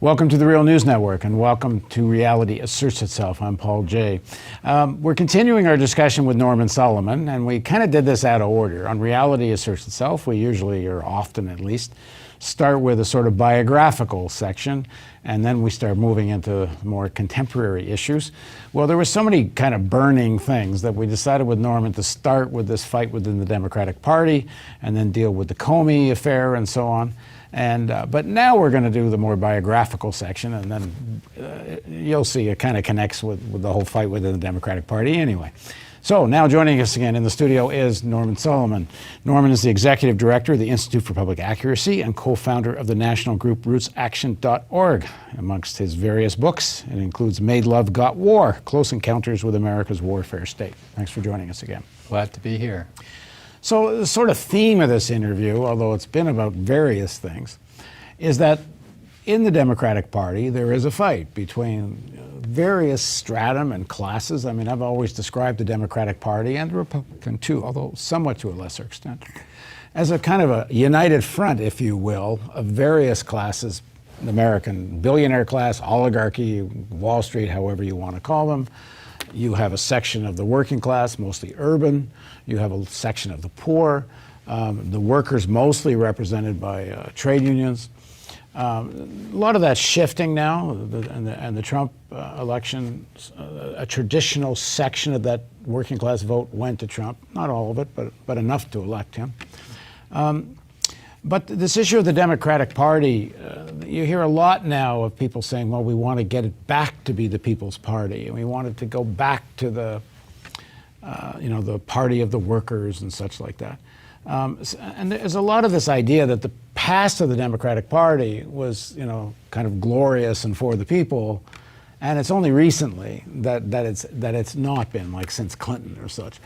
Welcome to the Real News Network, and welcome to Reality Asserts Itself. I'm Paul Jay. We're continuing our discussion with Norman Solomon, and we kind of did this out of order. On Reality Asserts Itself, we usually, or often at least, start with a sort of biographical section, and then we start moving into more contemporary issues. Well, there were so many kind of burning things that we decided with Norman to start with this fight within the Democratic Party, and then deal with the Comey affair and so on. But now we're going to do the more biographical section, and then you'll see it kind of connects with the whole fight within the Democratic Party anyway. So now joining us again in the studio is Norman Solomon. Norman is the Executive Director of the Institute for Public Accuracy and co-founder of the national group rootsaction.org. Amongst his various books, it includes Made Love, Got War, Close Encounters with America's Warfare State. Thanks for joining us again. Glad to be here. So the sort of theme of this interview, although it's been about various things, is that in the Democratic Party there is a fight between various stratum and classes. I mean, I've always described the Democratic Party, and the Republican too, although somewhat to a lesser extent, as a kind of a united front, if you will, of various classes, the American billionaire class, oligarchy, Wall Street, however you want to call them. You have a section of the working class, mostly urban. You have a section of the poor. The workers mostly represented by trade unions. A lot of that's shifting now, and the Trump election, a traditional section of that working class vote went to Trump. Not all of it, but enough to elect him. But this issue of the Democratic Party, you hear a lot now of people saying, well, we want to get it back to be the People's Party, and we want it to go back to the party of the workers and such like that. And there's a lot of this idea that the past of the Democratic Party was, kind of glorious and for the people, and it's only recently that it's not been, like since Clinton or such.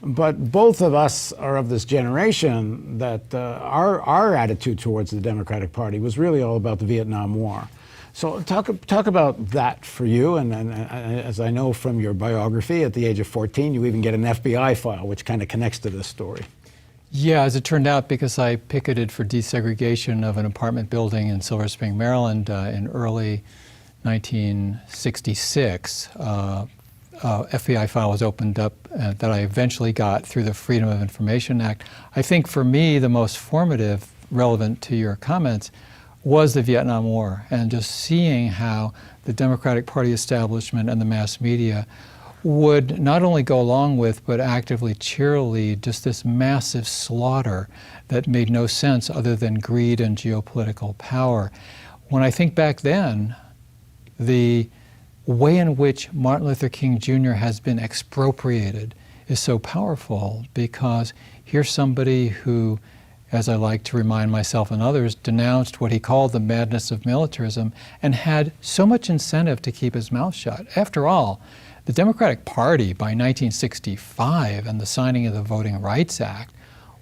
But both of us are of this generation that our attitude towards the Democratic Party was really all about the Vietnam War. So talk about that for you, and as I know from your biography, at the age of 14, you even get an FBI file, which kind of connects to this story. Yeah, as it turned out, because I picketed for desegregation of an apartment building in Silver Spring, Maryland in early 1966, FBI file was opened up that I eventually got through the Freedom of Information Act. I think for me, the most formative, relevant to your comments, was the Vietnam War, and just seeing how the Democratic Party establishment and the mass media would not only go along with, but actively cheerlead just this massive slaughter that made no sense other than greed and geopolitical power. When I think back then, the way in which Martin Luther King Jr. has been expropriated is so powerful, because here's somebody who, as I like to remind myself and others, denounced what he called the madness of militarism and had so much incentive to keep his mouth shut. After all, the Democratic Party by 1965 and the signing of the Voting Rights Act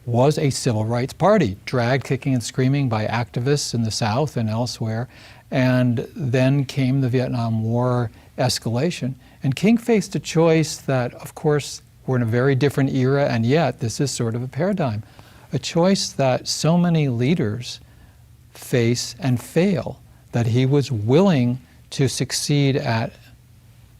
was a civil rights party, dragged kicking and screaming by activists in the South and elsewhere. And then came the Vietnam War escalation. And King faced a choice that, of course, we're in a very different era, and yet this is sort of a paradigm. A choice that so many leaders face and fail, that he was willing to succeed at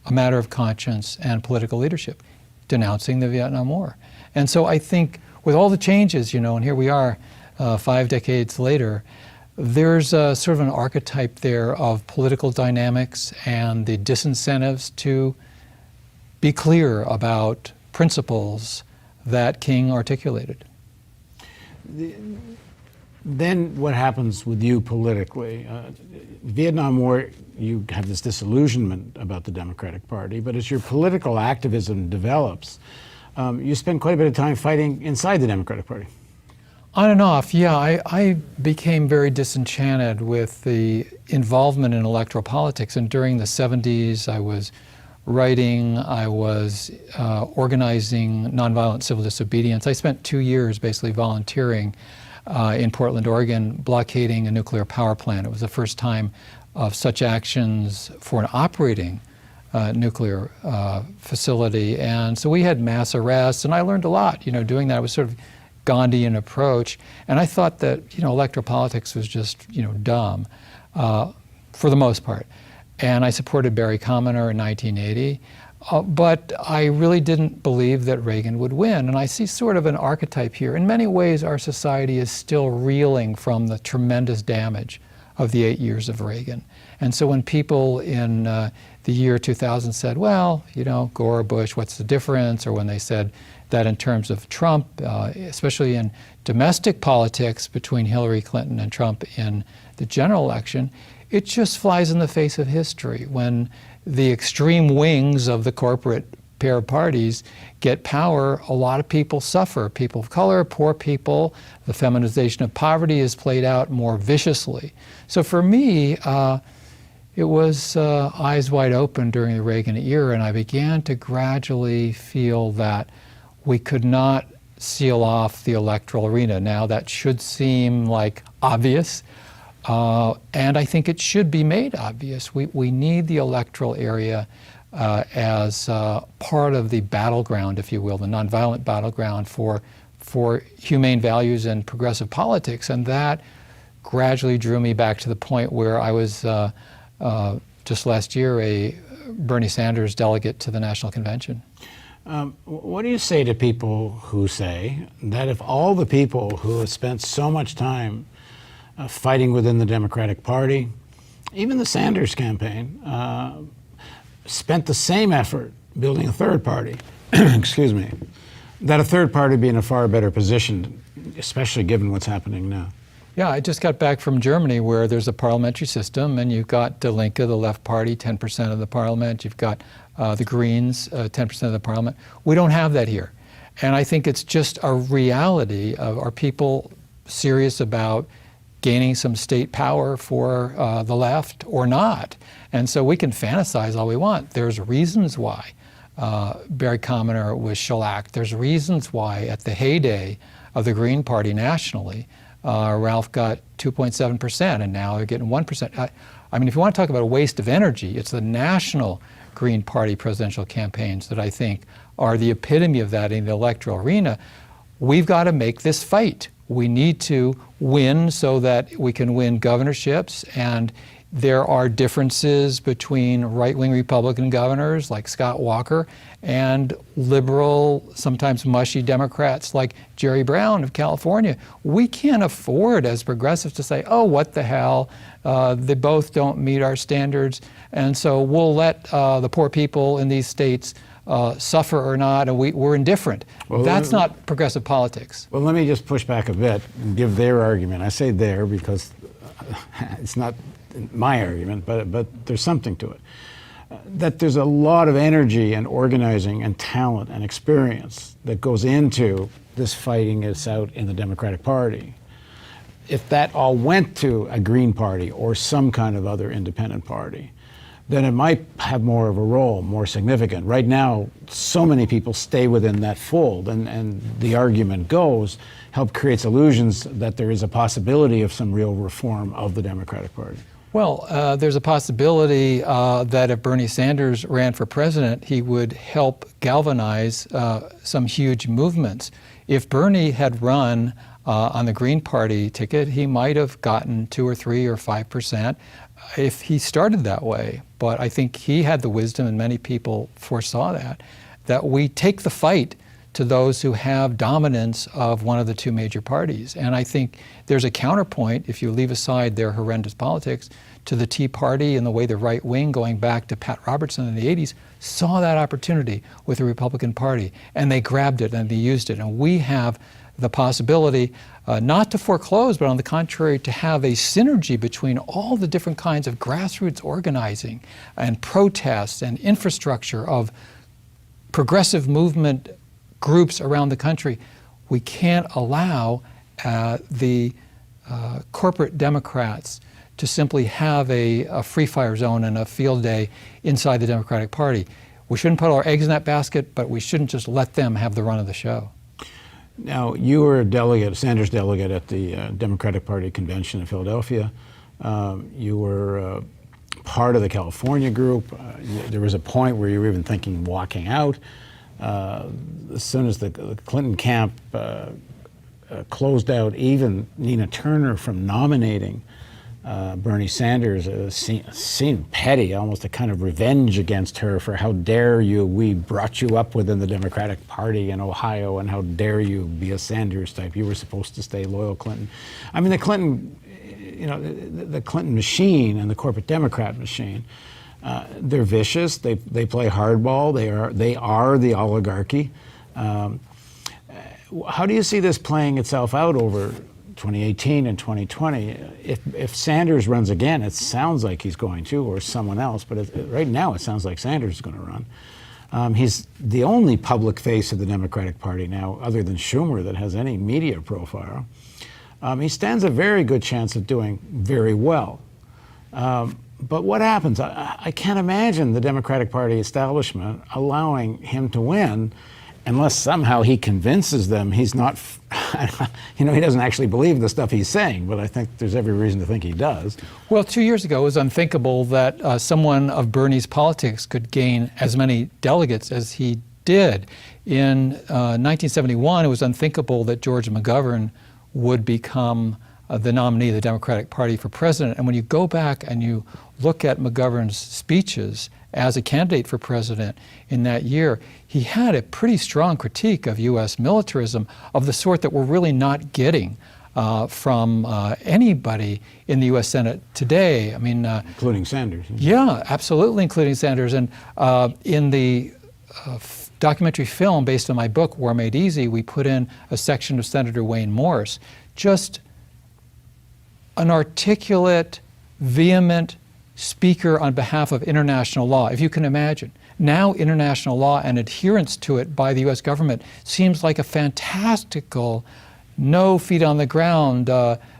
a matter of conscience and political leadership, denouncing the Vietnam War. And so I think with all the changes, and here we are 5 decades later, there's a sort of an archetype there of political dynamics and the disincentives to be clear about principles that King articulated. Then what happens with you politically? Vietnam War, you have this disillusionment about the Democratic Party, but as your political activism develops, you spend quite a bit of time fighting inside the Democratic Party. On and off, yeah. I became very disenchanted with the involvement in electoral politics, and during the 70s I was writing, I was organizing nonviolent civil disobedience. I spent 2 years basically volunteering in Portland, Oregon, blockading a nuclear power plant. It was the first time of such actions for an operating nuclear facility, and so we had mass arrests, and I learned a lot, doing that. It was sort of Gandhian approach, and I thought that electoral politics was just dumb. for the most part. And I supported Barry Commoner in 1980. But I really didn't believe that Reagan would win. And I see sort of an archetype here. In many ways, our society is still reeling from the tremendous damage of the 8 years of Reagan. And so when people in the year 2000 said, well, you know, Gore, Bush, what's the difference? Or when they said that in terms of Trump, especially in domestic politics between Hillary Clinton and Trump in the general election, it just flies in the face of history. When the extreme wings of the corporate pair of parties get power, a lot of people suffer. People of color, poor people, the feminization of poverty is played out more viciously. So for me, it was eyes wide open during the Reagan era, and I began to gradually feel that we could not seal off the electoral arena. Now that should seem like obvious, and I think it should be made obvious. We need the electoral area as part of the battleground, if you will, the nonviolent battleground for humane values and progressive politics. And that gradually drew me back to the point where I was just last year a Bernie Sanders delegate to the National Convention. What do you say to people who say that if all the people who have spent so much time fighting within the Democratic Party, even the Sanders campaign, spent the same effort building a third party, excuse me, that a third party be in a far better position, especially given what's happening now? Yeah, I just got back from Germany where there's a parliamentary system and you've got Die Linke, the left party, 10% of the parliament. You've got the Greens, 10% of the parliament. We don't have that here. And I think it's just a reality of, are people serious about gaining some state power for the left or not? And so we can fantasize all we want. There's reasons why Barry Commoner was shellacked. There's reasons why at the heyday of the Green Party nationally, Ralph got 2.7%, and now they're getting 1%. I mean, if you want to talk about a waste of energy, it's the national Green Party presidential campaigns that I think are the epitome of that in the electoral arena. We've got to make this fight. We need to win so that we can win governorships, and there are differences between right-wing Republican governors like Scott Walker and liberal, sometimes mushy Democrats like Jerry Brown of California. We can't afford as progressives to say, oh, what the hell, they both don't meet our standards, and so we'll let the poor people in these states suffer or not, and we're indifferent. Well, that's not progressive politics. Well, let me just push back a bit and give their argument. I say their because it's not my argument, but there's something to it. That there's a lot of energy and organizing and talent and experience that goes into this fighting it's out in the Democratic Party. If that all went to a Green Party or some kind of other independent party, then it might have more of a role, more significant. Right now, so many people stay within that fold, and the argument goes, help creates illusions that there is a possibility of some real reform of the Democratic Party. Well, there's a possibility that if Bernie Sanders ran for president, he would help galvanize some huge movements. If Bernie had run on the Green Party ticket, he might have gotten 2 or 3 or 5% if he started that way. But I think he had the wisdom, and many people foresaw that we take the fight to those who have dominance of one of the two major parties. And I think there's a counterpoint, if you leave aside their horrendous politics, to the Tea Party and the way the right wing, going back to Pat Robertson in the 80s, saw that opportunity with the Republican Party, and they grabbed it and they used it. And we have the possibility not to foreclose, but on the contrary, to have a synergy between all the different kinds of grassroots organizing and protests and infrastructure of progressive movement groups around the country. We can't allow the corporate Democrats to simply have a free fire zone and a field day inside the Democratic Party. We shouldn't put our eggs in that basket, but we shouldn't just let them have the run of the show. Now, you were a delegate, Sanders delegate at the Democratic Party convention in Philadelphia. You were part of the California group. There was a point where you were even thinking walking out. As soon as the Clinton camp closed out even Nina Turner from nominating Bernie Sanders seemed petty, almost a kind of revenge against her for how dare you, we brought you up within the Democratic Party in Ohio, and how dare you be a Sanders type. You were supposed to stay loyal, Clinton. I mean, the Clinton, the Clinton machine and the corporate Democrat machine, they're vicious. They play hardball. They are the oligarchy. How do you see this playing itself out over 2018 and 2020? If Sanders runs again, it sounds like he's going to, or someone else, but right now it sounds like Sanders is going to run. He's the only public face of the Democratic Party now, other than Schumer, that has any media profile. He stands a very good chance of doing very well. But what happens? I can't imagine the Democratic Party establishment allowing him to win unless somehow he convinces them he's not, he doesn't actually believe the stuff he's saying, but I think there's every reason to think he does. Well, 2 years ago, it was unthinkable that someone of Bernie's politics could gain as many delegates as he did. In 1971, it was unthinkable that George McGovern would become the nominee of the Democratic Party for president. And when you go back and you look at McGovern's speeches as a candidate for president in that year, he had a pretty strong critique of U.S. militarism of the sort that we're really not getting from anybody in the U.S. Senate today. I mean, including Sanders. Yeah, absolutely, including Sanders. And in the documentary film based on my book, War Made Easy, we put in a section of Senator Wayne Morse, just an articulate, vehement speaker on behalf of international law, if you can imagine. Now international law and adherence to it by the U.S. government seems like a fantastical, no feet on the ground,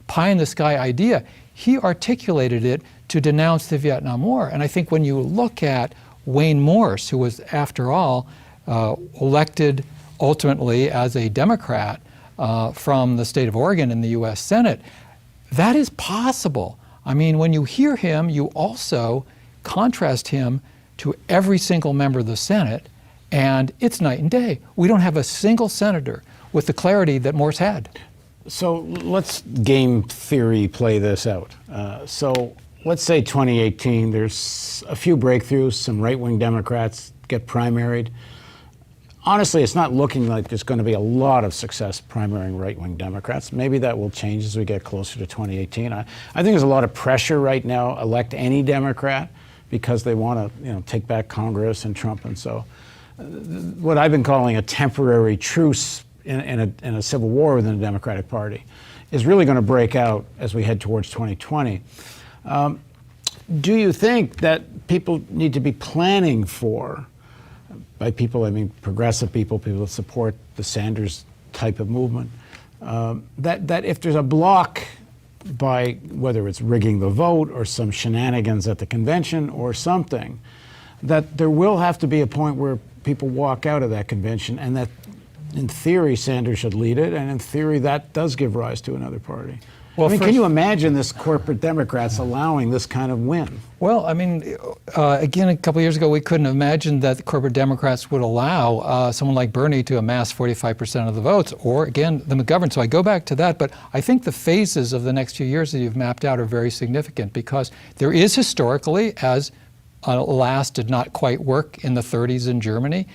pie in the sky idea. He articulated it to denounce the Vietnam War. And I think when you look at Wayne Morse, who was, after all, elected ultimately as a Democrat from the state of Oregon in the U.S. Senate, that is possible. I mean, when you hear him, you also contrast him to every single member of the Senate, and it's night and day. We don't have a single senator with the clarity that Morse had. So let's game theory play this out. So let's say 2018, there's a few breakthroughs, some right-wing Democrats get primaried. Honestly, it's not looking like there's going to be a lot of success primarying right-wing Democrats. Maybe that will change as we get closer to 2018. I think there's a lot of pressure right now, elect any Democrat, because they want to take back Congress and Trump. And so what I've been calling a temporary truce in a civil war within the Democratic Party is really going to break out as we head towards 2020. Do you think that people need to be planning for, by people I mean progressive people that support the Sanders type of movement, that if there's a block by whether it's rigging the vote or some shenanigans at the convention or something, that there will have to be a point where people walk out of that convention, and that in theory Sanders should lead it, and in theory that does give rise to another party? Well, I mean, can you imagine this corporate Democrats allowing this kind of win? Well, I mean, again, a couple of years ago, we couldn't imagine that the corporate Democrats would allow someone like Bernie to amass 45% of the votes, or again, the McGovern. So I go back to that, but I think the phases of the next few years that you've mapped out are very significant, because there is historically, as alas did not quite work in the 30s in Germany,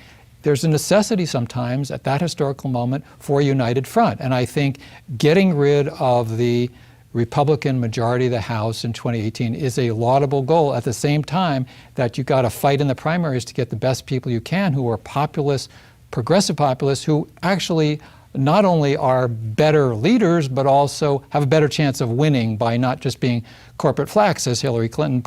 there's a necessity sometimes at that historical moment for a united front. And I think getting rid of the Republican majority of the House in 2018 is a laudable goal, at the same time that you got to fight in the primaries to get the best people you can who are populists, progressive populists, who actually not only are better leaders, but also have a better chance of winning by not just being corporate flacks, as Hillary Clinton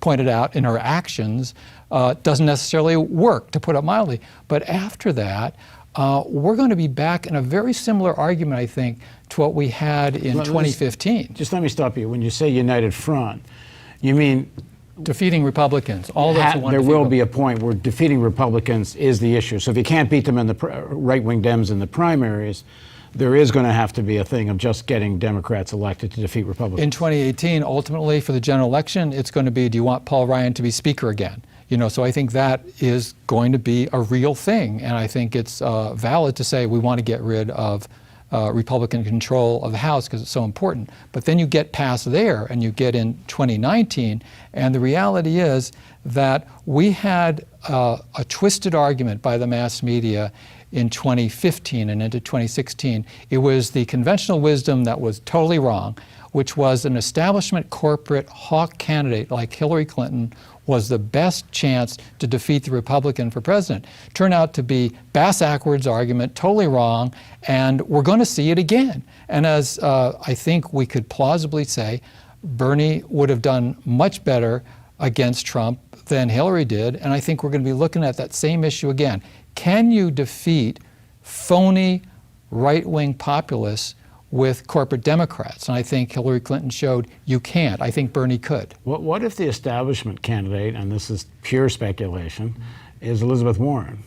pointed out in her actions. Doesn't necessarily work, to put it mildly. But after that, we're going to be back in a very similar argument, I think, to what we had in 2015. Just let me stop you. When you say united front, you mean defeating Republicans. All those who want there will be a point where defeating Republicans is the issue. So if you can't beat them in the right-wing Dems in the primaries, there is going to have to be a thing of just getting Democrats elected to defeat Republicans. In 2018, ultimately, for the general election, it's going to be, do you want Paul Ryan to be Speaker again? So I think that is going to be a real thing, and I think it's valid to say we want to get rid of Republican control of the House because it's so important. But then you get past there and you get in 2019, and the reality is that we had a twisted argument by the mass media in 2015 and into 2016. It was the conventional wisdom that was totally wrong, which was an establishment corporate hawk candidate like Hillary Clinton was the best chance to defeat the Republican for president. Turned out to be bass-ackwards argument, totally wrong, and we're going to see it again. And as I think we could plausibly say, Bernie would have done much better against Trump than Hillary did, and I think we're going to be looking at that same issue again. Can you defeat phony right-wing populists with corporate Democrats? And I think Hillary Clinton showed you can't. I think Bernie could. What if the establishment candidate, and this is pure speculation, is Elizabeth Warren?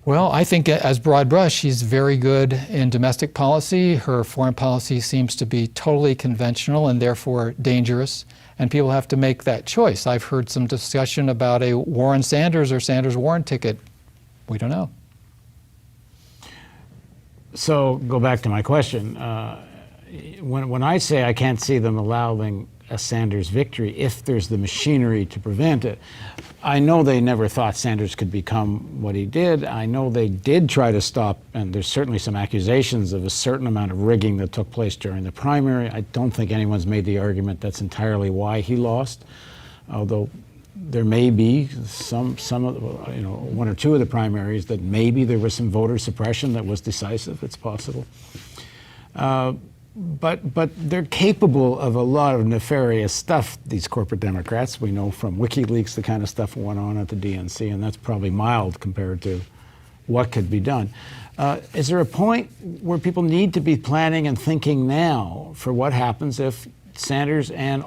Well, I think as broad brush, she's very good in domestic policy. Her foreign policy seems to be totally conventional and therefore dangerous. And people have to make that choice. I've heard some discussion about a Warren-Sanders or Sanders-Warren ticket. We don't know. So go back to my question. When I say I can't see them allowing a Sanders victory if there's the machinery to prevent it, I know they never thought Sanders could become what he did. I know they did try to stop, and there's certainly some accusations of a certain amount of rigging that took place during the primary. I don't think anyone's made the argument that's entirely why he lost, although there may be some of the, one or two of the primaries that maybe there was some voter suppression that was decisive. It's possible. But they're capable of a lot of nefarious stuff, these corporate Democrats. We know from WikiLeaks the kind of stuff that went on at the DNC, and that's probably mild compared to what could be done. Is there a point where people need to be planning and thinking now for what happens if Sanders and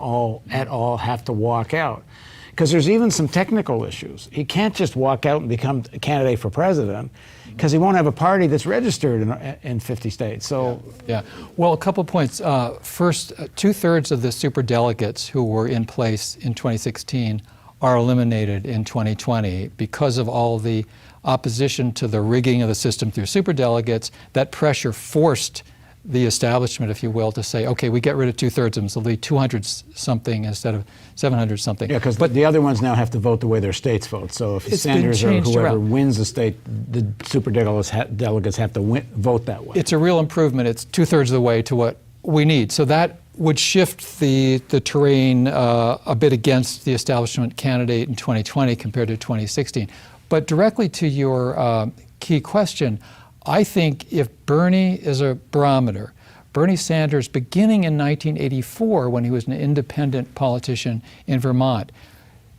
at all have to walk out? Because there's even some technical issues. He can't just walk out and become a candidate for president because he won't have a party that's registered in 50 states. So, yeah. Well, a couple points. First, 2/3 of the superdelegates who were in place in 2016 are eliminated in 2020 because of all the opposition to the rigging of the system through superdelegates. That pressure forced the establishment, if you will, to say, okay, we get rid of 2/3 of them, so they'll be 200-something instead of 700-something. Yeah, because the other ones now have to vote the way their states vote. So if Sanders or whoever wins the state, the superdelegates have to vote that way. It's a real improvement. It's 2/3 of the way to what we need. So that would shift the terrain a bit against the establishment candidate in 2020 compared to 2016. But directly to your key question, I think if Bernie is a barometer, Bernie Sanders, beginning in 1984 when he was an independent politician in Vermont,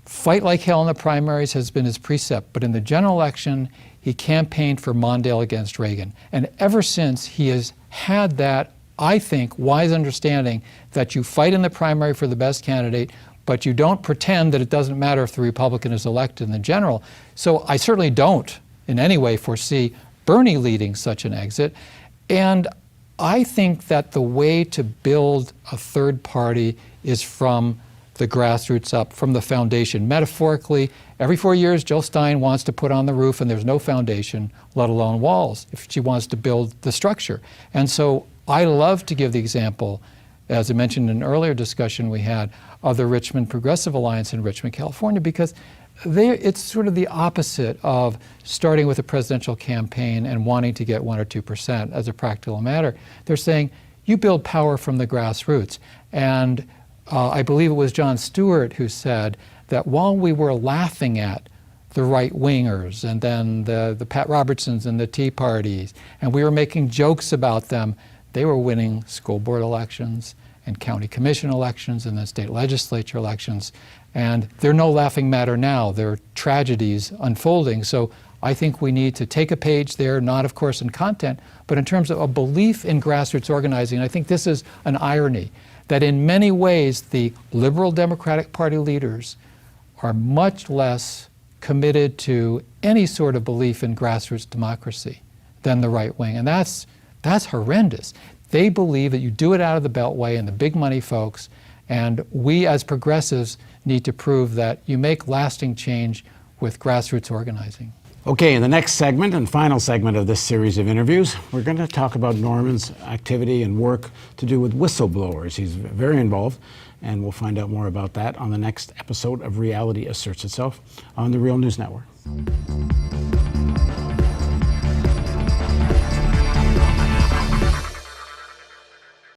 fight like hell in the primaries has been his precept, but in the general election, he campaigned for Mondale against Reagan. And ever since, he has had that, I think, wise understanding that you fight in the primary for the best candidate, but you don't pretend that it doesn't matter if the Republican is elected in the general. So I certainly don't in any way foresee Bernie leading such an exit. And I think that the way to build a third party is from the grassroots up, from the foundation. Metaphorically, every 4 years, Jill Stein wants to put on the roof and there's no foundation, let alone walls, if she wants to build the structure. And so I love to give the example, as I mentioned in an earlier discussion we had, of the Richmond Progressive Alliance in Richmond, California, because it's sort of the opposite of starting with a presidential campaign and wanting to get 1 or 2% as a practical matter. They're saying, you build power from the grassroots. And I believe it was Jon Stewart who said that while we were laughing at the right-wingers and then the Pat Robertsons and the Tea Parties, and we were making jokes about them, they were winning school board elections and county commission elections and then state legislature elections. And they're no laughing matter now. They're tragedies unfolding. So I think we need to take a page there, not of course in content, but in terms of a belief in grassroots organizing. I think this is an irony, that in many ways the liberal Democratic Party leaders are much less committed to any sort of belief in grassroots democracy than the right wing. And that's horrendous. They believe that you do it out of the Beltway and the big money folks, and we as progressives need to prove that you make lasting change with grassroots organizing. Okay, in the next segment and final segment of this series of interviews, we're going to talk about Norman's activity and work to do with whistleblowers. He's very involved, and we'll find out more about that on the next episode of Reality Asserts Itself on the Real News Network.